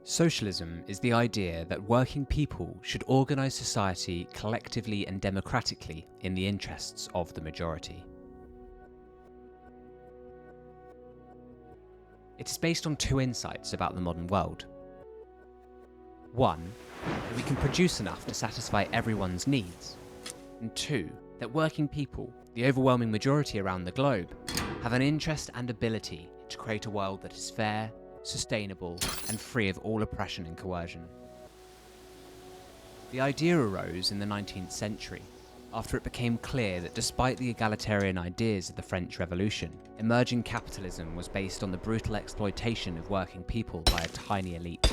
Socialism is the idea that working people should organise society collectively and democratically in the interests of the majority. It is based on two insights about the modern world. One, that we can produce enough to satisfy everyone's needs. And two, that working people, the overwhelming majority around the globe, have an interest and ability to create a world that is fair, sustainable, and free of all oppression and coercion. The idea arose in the 19th century, after it became clear that despite the egalitarian ideas of the French Revolution, emerging capitalism was based on the brutal exploitation of working people by a tiny elite.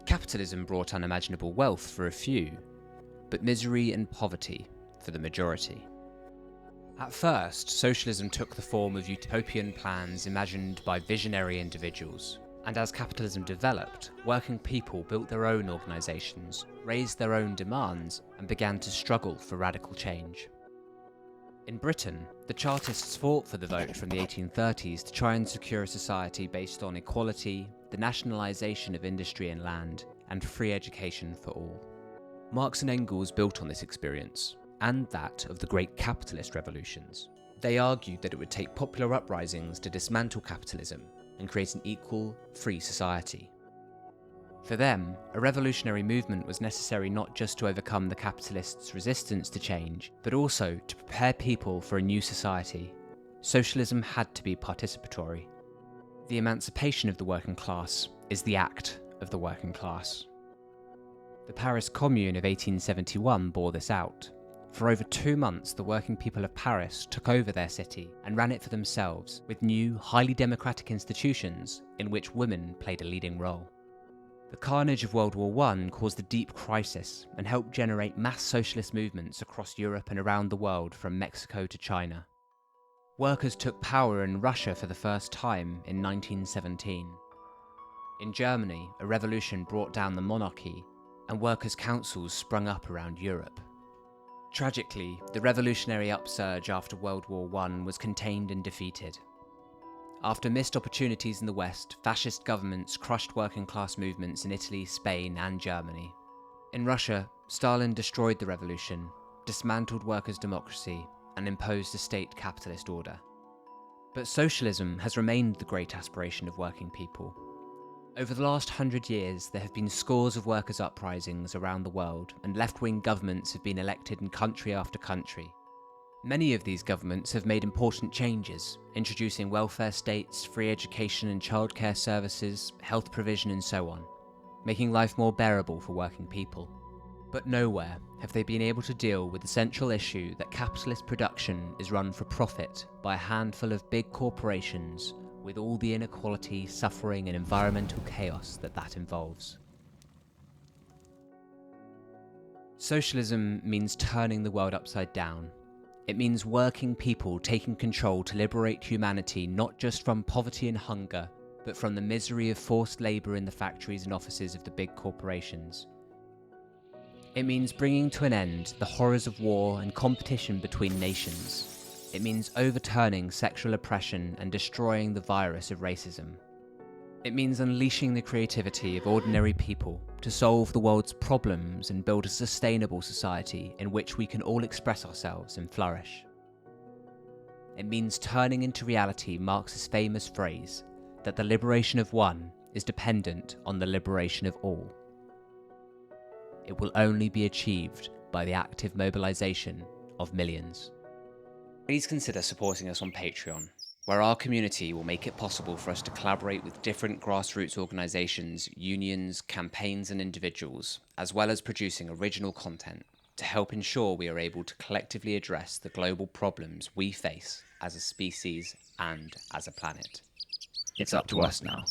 Capitalism brought unimaginable wealth for a few, but misery and poverty for the majority. At first, socialism took the form of utopian plans imagined by visionary individuals, and as capitalism developed, working people built their own organisations, raised their own demands, and began to struggle for radical change. In Britain, the Chartists fought for the vote from the 1830s to try and secure a society based on equality, the nationalisation of industry and land, and free education for all. Marx and Engels built on this experience, and that of the great capitalist revolutions. They argued that it would take popular uprisings to dismantle capitalism and create an equal, free society. For them, a revolutionary movement was necessary not just to overcome the capitalists' resistance to change, but also to prepare people for a new society. Socialism had to be participatory. The emancipation of the working class is the act of the working class. The Paris Commune of 1871 bore this out. For over 2 months, the working people of Paris took over their city and ran it for themselves, with new, highly democratic institutions in which women played a leading role. The carnage of World War I caused a deep crisis and helped generate mass socialist movements across Europe and around the world from Mexico to China. Workers took power in Russia for the first time in 1917. In Germany, a revolution brought down the monarchy, and workers' councils sprung up around Europe. Tragically, the revolutionary upsurge after World War I was contained and defeated. After missed opportunities in the West, fascist governments crushed working-class movements in Italy, Spain, and Germany. In Russia, Stalin destroyed the revolution, dismantled workers' democracy, and imposed a state capitalist order. But socialism has remained the great aspiration of working people. Over the last 100 years, there have been scores of workers' uprisings around the world, and left-wing governments have been elected in country after country. Many of these governments have made important changes, introducing welfare states, free education and childcare services, health provision and so on, making life more bearable for working people. But nowhere have they been able to deal with the central issue that capitalist production is run for profit by a handful of big corporations, with all the inequality, suffering and environmental chaos that involves. Socialism means turning the world upside down. It means working people taking control to liberate humanity not just from poverty and hunger, but from the misery of forced labour in the factories and offices of the big corporations. It means bringing to an end the horrors of war and competition between nations. It means overturning sexual oppression and destroying the virus of racism. It means unleashing the creativity of ordinary people to solve the world's problems and build a sustainable society in which we can all express ourselves and flourish. It means turning into reality Marx's famous phrase that the liberation of one is dependent on the liberation of all. It will only be achieved by the active mobilization of millions. Please consider supporting us on Patreon, where our community will make it possible for us to collaborate with different grassroots organisations, unions, campaigns and individuals, as well as producing original content to help ensure we are able to collectively address the global problems we face as a species and as a planet. It's up to us now.